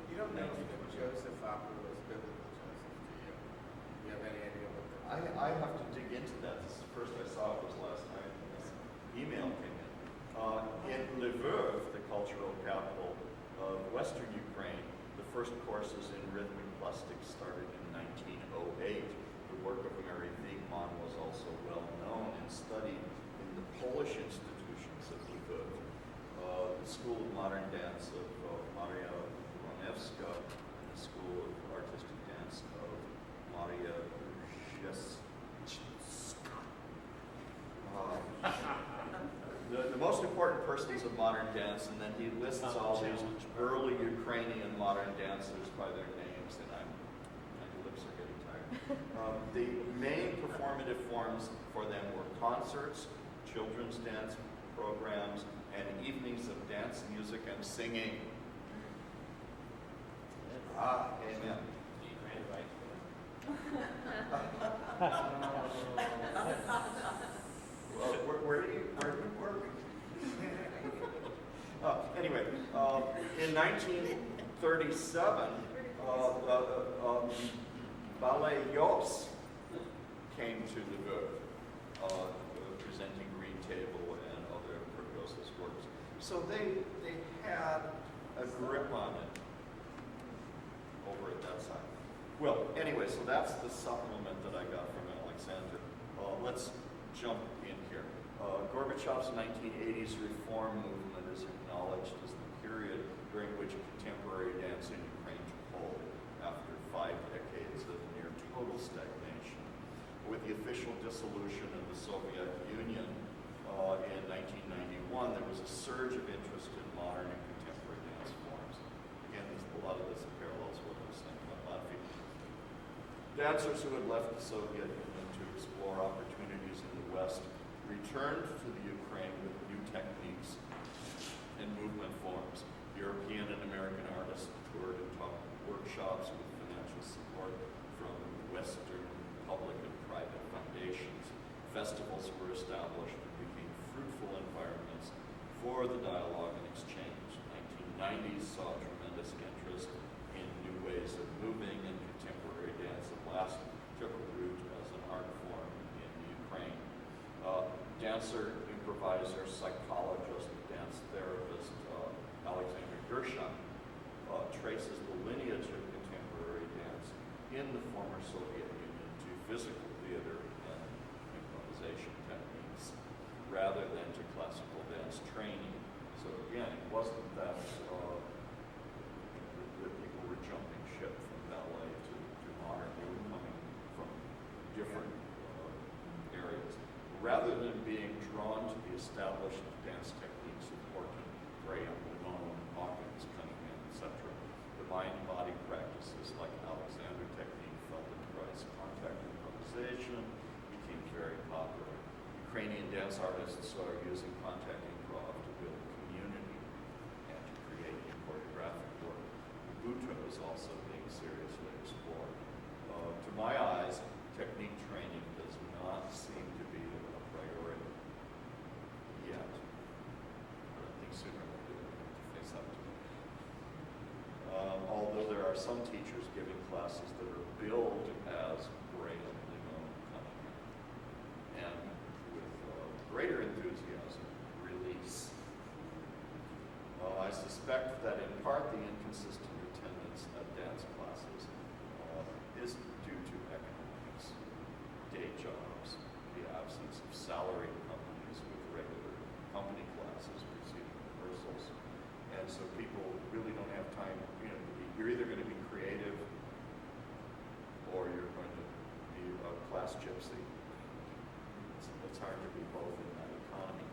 You don't mention that Joseph Opera was biblical Joseph, do you? Do you have any idea what the... I have to dig into that. This is the first I saw it was last night. This email came in. In Lviv, the cultural capital of Western Ukraine, the first courses in rhythmic plastics started in 1908. The work of Mary Wigman was also well known and studied in the Polish institutions of Lviv. The School of Modern Dance of Maria Ronevska and the School of Artistic Dance of Maria Rzeszka. The most important persons of modern dance, and then he lists all these early Ukrainian modern dancers by their names, and my lips are getting tired. The main performative forms for them were concerts, children's dance programs, and evenings of dance, music, and singing. Ah, amen. Well, where do you work? Anyway, in 1937, Ballet Yos came to the Wolfe, presenting Green Table and other Pergos's works. So they had a grip on it over at that side. Well, anyway, so that's the supplement that I got from Alexander. Let's jump in here. Gorbachev's 1980s reform movement is acknowledged as the period during which contemporary dance in Ukraine took hold after 5 decades of near total stagnation. With the official dissolution of the Soviet Union in 1991, there was a surge of interest in modern and contemporary dance forms. Again, a lot of this parallels what I was saying about Latvia. Dancers who had left the Soviet Union to explore opportunities in the West returned to the Ukraine with new techniques and movement forms. European and American artists toured and taught workshops with financial support from Western public and private foundations. Festivals were established and became fruitful environments for the dialogue and exchange. 1990s saw tremendous interest in new ways of moving, and contemporary dance at last took root as an art form in Ukraine. Dancer, improviser, psychologist, dance therapist Alexander Gershon traces the lineage of contemporary dance in the former Soviet Union to physical theater and improvisation techniques rather than to classical dance training. So again, it wasn't that that people were jumping ship from ballet to modern. They were coming from different areas. Rather than being drawn to the established dance techniques of Horton, Graham, Lemon, Hawkins, Cunningham, etc., the mind-body practices like Alexander technique, Feldenkrais, contact improvisation became very popular. Ukrainian dance artists are using contact improv to build community and to create new choreographic work. Buto is also being seriously explored. To my eyes, technique training does not seem to be a priority yet. But I think sooner or later we'll have to face up to it. Although there are some teachers giving classes that are billed as Graham, Lemon, Cunningham, and with greater enthusiasm, release. I suspect that in part the inconsistent attendance at dance classes is due to economics, day jobs, the absence of salaried companies with regular company classes preceding rehearsals. And so people really don't have time, you're either going to be creative or you're going to be a class gypsy. It's hard to be both in that economy.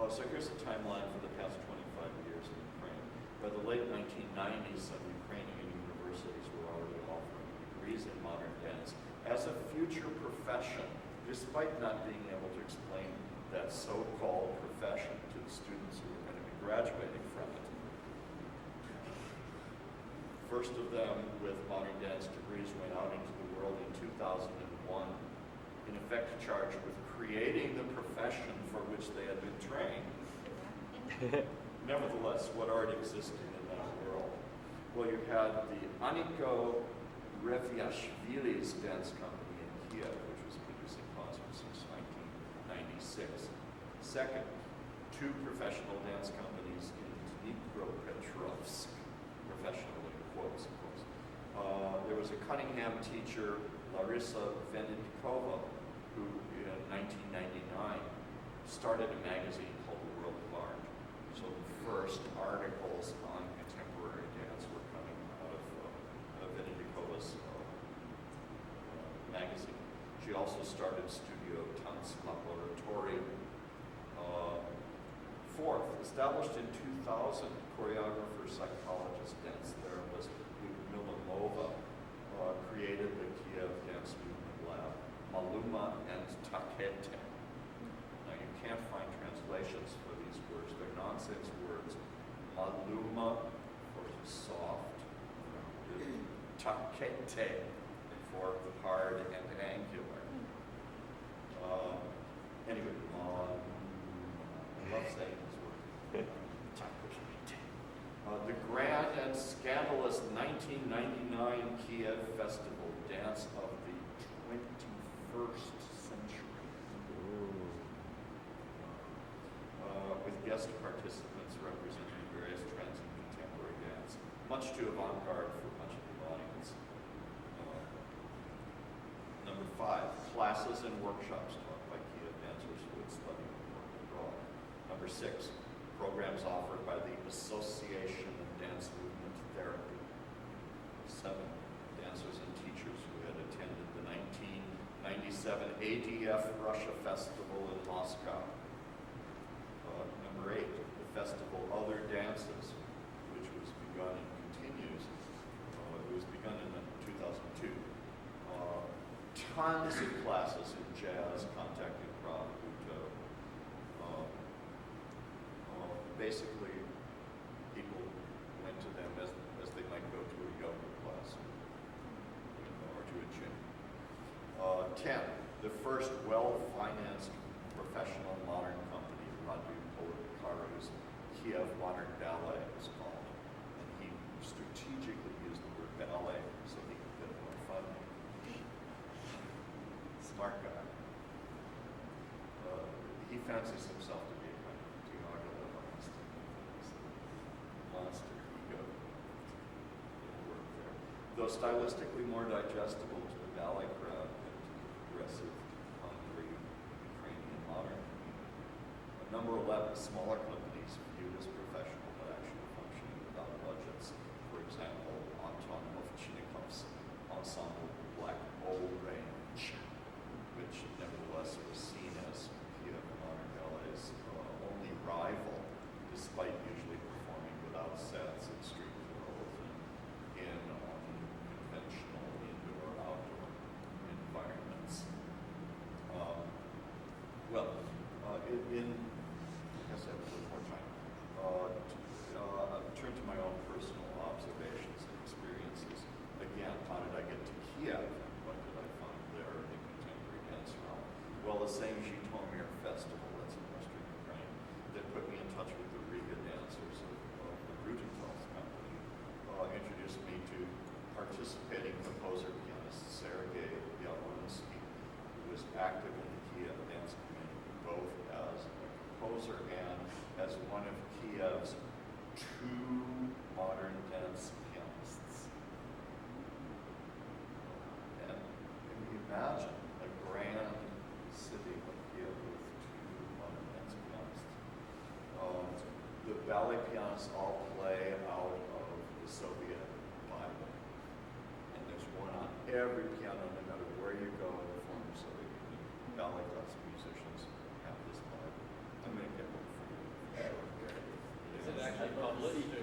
So here's the timeline for the past 25 years in Ukraine. By the late 1990s, some Ukrainian universities were already offering degrees in modern dance as a future profession, despite not being able to explain that so-called profession to the students who were going to be graduating from it. First of them with modern dance degrees went out into the world in 2001, in effect charged with creating the profession for which they had been trained. Nevertheless, what art existed in that world? Well, you had the Aniko Reviashvili's dance company in Kiev, which was producing concerts since 1996. Second, 2 professional dance companies in Dnipropetrovsk, professional in quotes, of course. There was a Cunningham teacher, Larissa Venedikova, who in 1999 started a magazine called The World of Art. So the first articles on contemporary dance were coming out of Venedikova's magazine. She also started Studio Tanz Laboratorium. Fourth, established in 2000, choreographer, psychologist, dance therapist Lyudmila Mova created the Kiev dance movement lab, Maluma and Takete. Now you can't find translations for these words. They're nonsense words. Maluma for soft, Takete for hard and angular. Anyway, I love saying this word. The grand and scandalous 1999 Kiev Festival Dance of the 21st Century. With guest participants representing various trends in contemporary dance, much too avant-garde for much of the audience. Number 5, classes and workshops taught by Kiev dancers who would study and work abroad. Number 6, programs offered by the Association of Dance Movement Therapy. 7, dancers and teachers who had attended the 1997 ADF Russia Festival in Moscow. Number 8, the festival Other Dances, which was begun and continues. It was begun in 2002. Tons of classes in jazz, contact improv, Buto. Basically, people went to them as they might go to a yoga class or to a gym. 10, the first well-financed professional modern company, Radu Polikaru's Kiev Modern Ballet was called. And he strategically used the word ballet so he could get more funding. Smart guy. He fancies himself to be a kind of Tiago monster ego. It'll work there. Though stylistically more digestible to the ballet crowd than to the progressive, hungry Ukrainian modern community. Number 11, smaller companies viewed as professional but actually functioning without budgets. For example, Anton Ovchinnikov's ensemble Black Bull Range, which nevertheless was seen as Kiev Modern Ballet's only rival, despite usually performing without sets and street clothes and in unconventional indoor-outdoor environments. I guess I have a little more time. Turn to my own personal observations and experiences. Again, how did I get to Kiev? What did I find there in the contemporary dance realm? Well, the same Zhytomyr festival, that's in Western Ukraine, that put me in touch with the Riga dancers of the Rutenfels company, introduced me to participating composer pianist Sergei Yavlinsky, who was active in the Kiev dance community, both as a composer and as one of Kiev's 2 modern dance pianists. And can you imagine a grand city like Kiev with 2 modern dance pianists? The ballet pianists all play out of the Soviet Bible. And there's one on every piano, no matter where you go in the former Soviet Union. Ballet class musicians have this Bible. I'm going to get one for you. Sure. Is it actually published?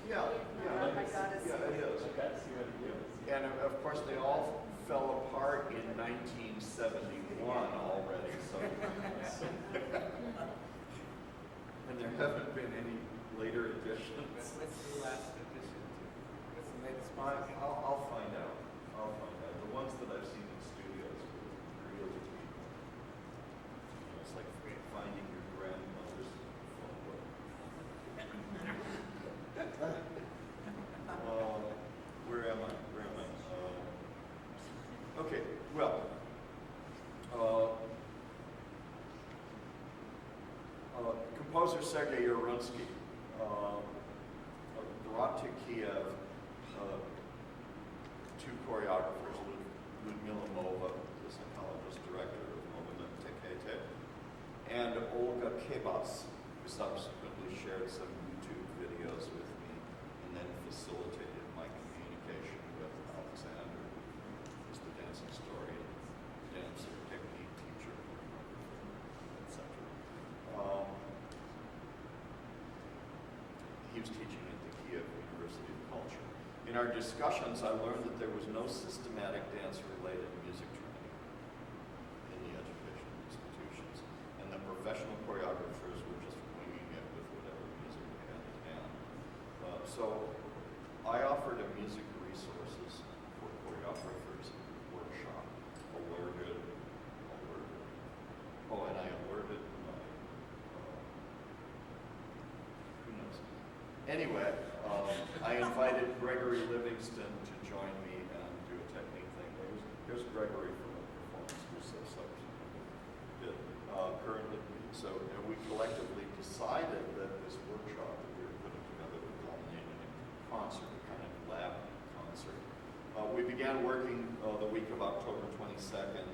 Yeah, Oh my God, it's yeah, it is. Okay, see what it is. And of course, they all fell apart in 1971 already. So, and there haven't been any later editions. What's the last edition? What's the latest one? I'll find out. The ones that I've seen in studios were really beautiful. It's like finding your grandmother's phone book. Where am I? Okay, well, composer Sergei Yarunsky brought to Kiev 2 choreographers, Ludmila Mova, the psychologist director of Movement Tekete, and Olga Kebas, who subsequently shared some YouTube videos with me and then facilitated my communication with Alexander, who's the dancing historian, dancer, technique teacher, etc. He was teaching at the Kiev University of Culture. In our discussions, I learned that there was no systematic dance-related music training. So I offered a music resources for choreographers workshop. Alerted. Oh, and I alerted my, who knows? Anyway, I invited Gregory Livingston to join me and do a technique thing. Here's Gregory from the performance group, so currently. So we collectively decided that this workshop that we were putting together would culminate in a concert, a kind of lab concert. We began working the week of October 22nd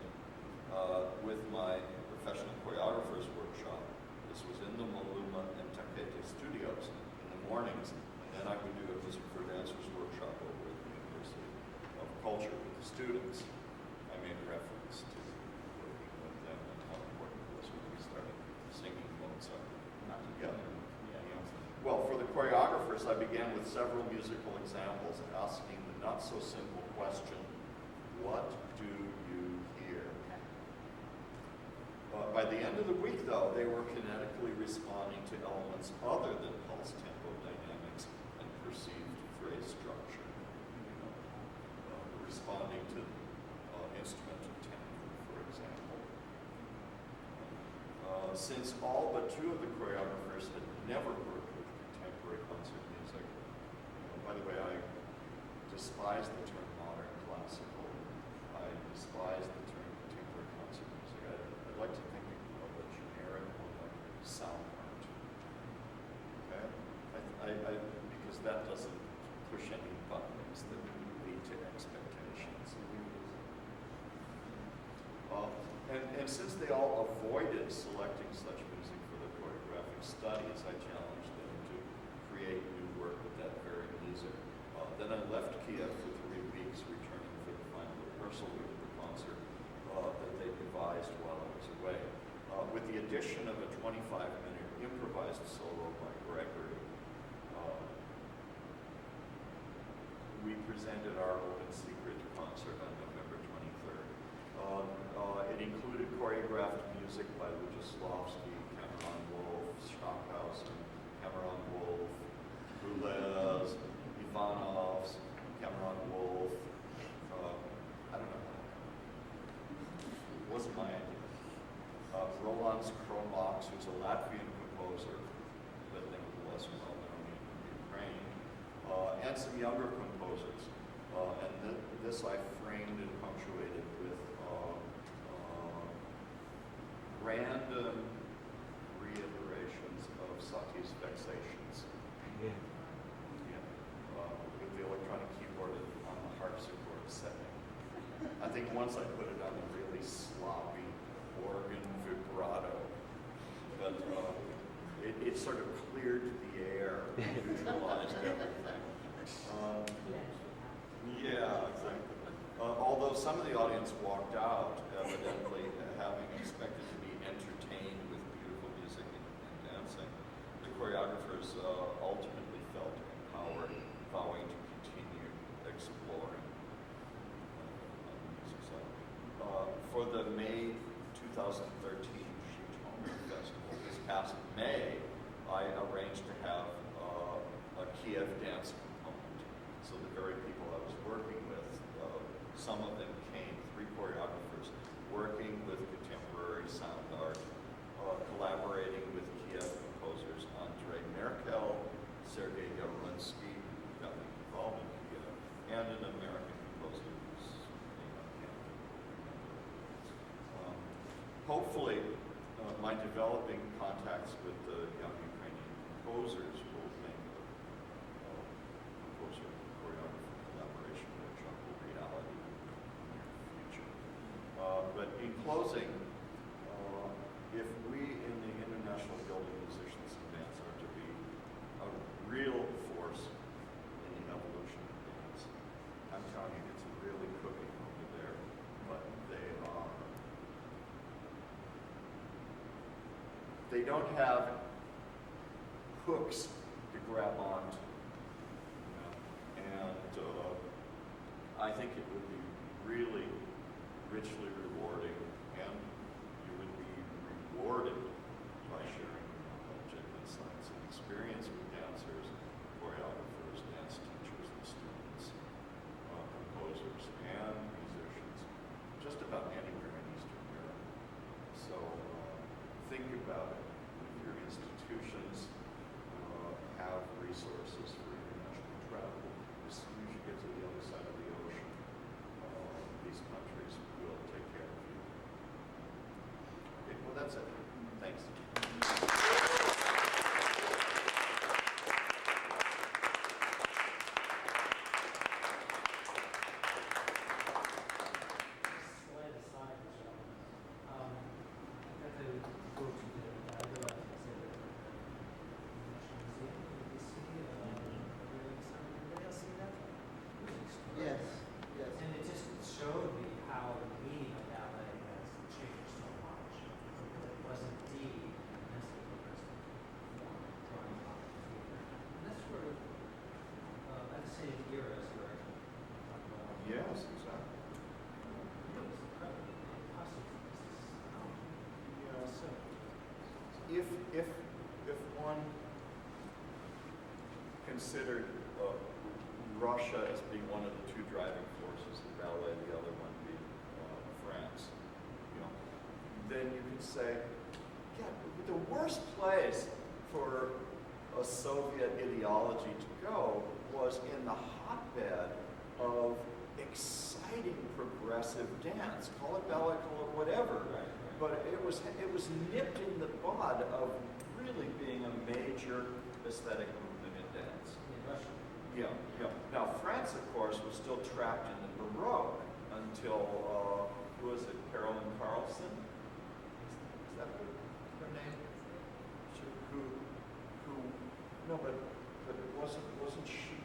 with my professional choreographers workshop. This was in the Maluma and Takete studios in the mornings, and then I would do a music for dancers workshop over at the University of Culture with the students. I made reference to working with them and how important it was when we started singing Mozart, not together. Well, for the choreographers, I began with several musical examples, asking the not-so-simple question, what do you hear? By the end of the week, though, they were kinetically responding to elements other than pulse tempo dynamics and perceived phrase structure. Responding to instrumental timbre, for example. Since all but two of the choreographers had never worked with contemporary concert music, by the way, I despise the term modern classical. I despise the term contemporary concert music. I'd like to think of a generic one like sound art. Okay? Because that doesn't push any buttons that lead to expectations. And since they all avoided selecting such music for their choreographic studies, I challenged them to create new work with that very music. Then I left Kiev for 3 weeks, returning for the final rehearsal week of the concert that they devised while I was away. With the addition of a 25-minute improvised solo by Gregory, we presented our Open Secret concert on November 23rd. It included choreographed music by Lujoslavsky, Cameron Wolfe, Stockhausen, Cameron Wolfe, Boulez, Ivanovs, Cameron Wolfe. I don't know. It wasn't my idea. Roland Skromox, who's a Latvian composer, but nevertheless well known in Ukraine, and some younger composers. And this I framed and punctuated with random reiterations of Satie's Vexations. Yeah. With the electronic keyboard on the harpsichord setting. I think once I put it on a really sloppy organ vibrato, but it sort of cleared the air, neutralized everything. Yeah, exactly. Although some of the audience walked out, evidently having expected to be entertained with beautiful music and dancing, the choreographers ultimately felt empowered, vowing to continue exploring on the music side. For the May 2013 Shitomer Festival, this past May, I arranged to have a Kiev dance component. So the very people I was working with, some of them came, 3 choreographers, working with contemporary sound art, collaborating with Kiev composers Andrei Merkel, Sergei Yarunsky, who got me involved in Kiev, and an American composer who's being on campus. Hopefully, my developing contacts with the young Ukrainian composers will make a composer choreographer collaboration workshop a reality in the near future. But in closing, if we in the International Guild of Musicians and Dance are to be a real force in the evolution of dance, I'm telling you, it's really cooking over there, but they don't have hooks to grab onto. And I think it would be really richly rewarding, and you would be rewarded by sharing your knowledge and insights and experience with dancers, choreographers, That's it. Thanks. Slight aside, Michelle. I got to go to the, I realized I said that the National Museum in DC, anybody else see that? It was Yes, extraordinary. yes. And it just showed me how the meaning of ballet has changed so much. Because it wasn't D, and this was the first form of drawing out of theater. And that's sort of, at the same era as where I talked about. Yes, exactly. It was incredible. The possible, Yeah. so. If one considered Russia as being one of the two driving forces of ballet, the other one being France, then you could say, yeah, the worst place for a Soviet ideology to go was in the hotbed of exciting progressive dance. Call it ballet, call it whatever. Right. But it was nipped in the bud of really being a major aesthetic movement in dance. In Russia. Yeah, yeah. Now France, of course, was still trapped in the Baroque until who was it? Carolyn Carlson? Is that her name? Who? No, but it wasn't she?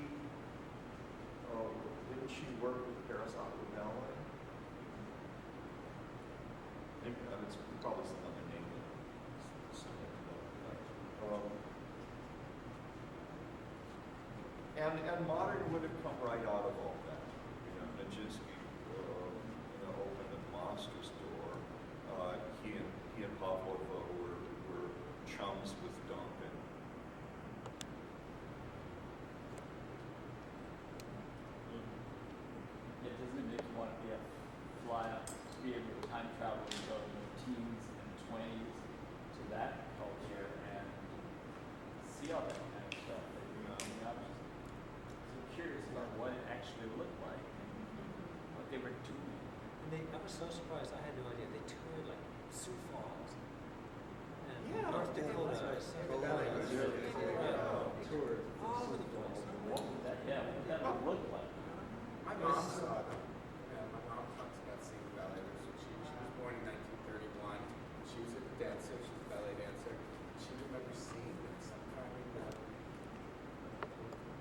Didn't she work with Paris Opera Ballet? Maybe, it's probably some other name. And modern would have come right out of all that. Nijinsky, opened a monstrous door. He and Pavlova were chums with Duncan. Yeah, doesn't it make you want to be a fly up, to be able to time travel and go to your teens and 20s to that culture and see all that kind of stuff? I was so curious about what it actually looked like and what they were doing. And I was so surprised. I had no idea. They toured like Sioux Falls and Yeah, North yeah, Dakota. that's right. South Oh, Dakota. yeah, tour. All over the place. What would that, yeah, what would that look like? My mom saw them. Yeah, my mom talks about seeing ballet. She was born in 1931. She was a dancer. She was a ballet dancer. She remembers seeing them sometime in the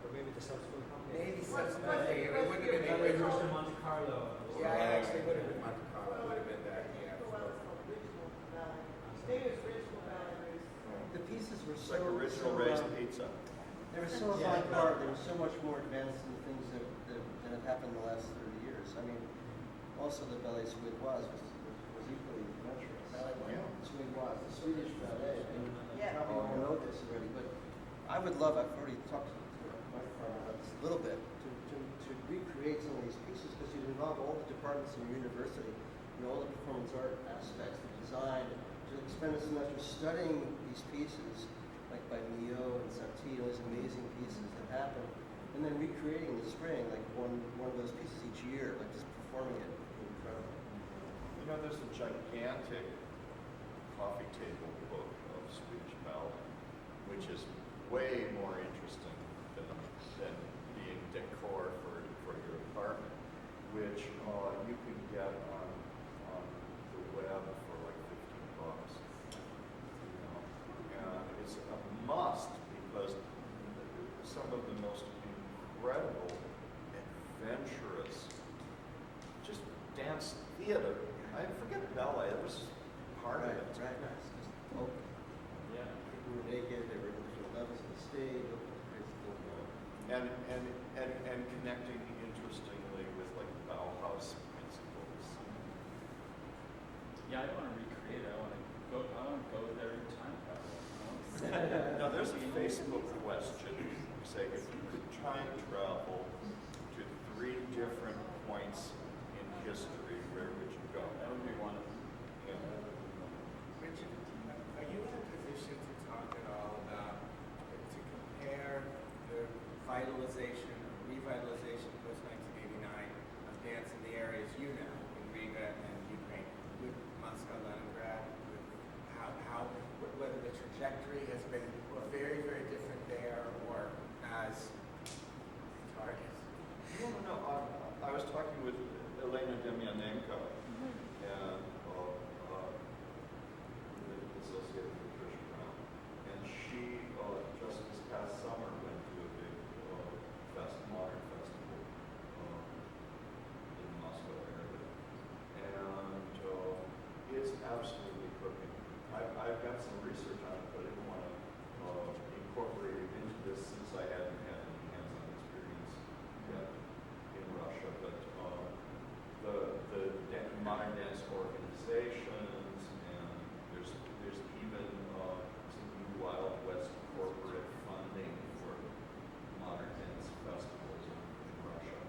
Or maybe the subsequent company. maybe What's subsequently. the- It wouldn't have been Maybe it the was to original. Monte Carlo. Yeah, it actually would have been Monte Carlo. It would have been that. Yeah. The pieces were It's so like original so, raised pizza. They were so Yeah. avant-garde. They were so much more advanced than the things that have happened in the last 30 years. I mean, also the ballet suédoise was equally adventurous. Yeah. Suédoise, the Swedish ballet. I mean, you Yeah. probably all know this already, but I would love. I've already talked to my friend about this a little bit to recreate some of these pieces because you involve all the departments in your university, all the performance art aspects, the design. To spend a semester studying these pieces, like by Mio and Satie, those amazing pieces that happen, and then recreating in the spring, like one of those pieces each year, like just performing it. Incredible. There's a gigantic coffee table book of Swedish ballet, which is way more interesting than being decor for your apartment, which you can get on the web for like $15. And it's a must because some of the most incredible, adventurous, just dance theater. I forget ballet. That was part of it. Right. It's just open. Yeah. People were naked. They were in different levels of the stage. Open to crazy things going on. And connecting interestingly with like Bauhaus principles. Yeah, I want to recreate it. I want to go there in time travel. Now there's a Facebook question. Say if you could time travel to 3 different points in history, where would you go? That would be one of them. Yeah. Richard, are you in a position to talk at all about, to compare the vitalization, revitalization post-1989 of dance in the areas you know, in Riga and Ukraine, with Moscow, Leningrad, with how whether the trajectory has been very, very different there or as targets. No. I was talking with Elena Demyanenko, and associated with Tricia Brown, and she just this past summer went to a big modern festival in the Moscow area, and it's absolutely cooking. I've got some research on it, but I didn't want to incorporate it into this since I hadn't had any hands-on experience yet in Russia. But the modern dance organizations, and there's even some new Wild West corporate funding for modern dance festivals in Russia,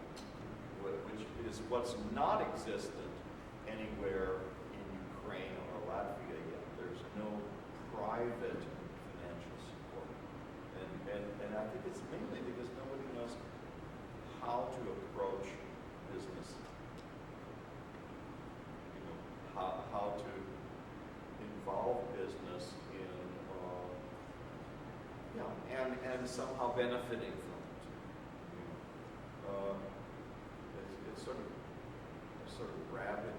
which is what's not existent anywhere in Ukraine or Latvia yet. There's no private financial support, and I think it's mainly because nobody knows how to approach business. How to involve business in, and somehow benefiting from it. It's sort of rabid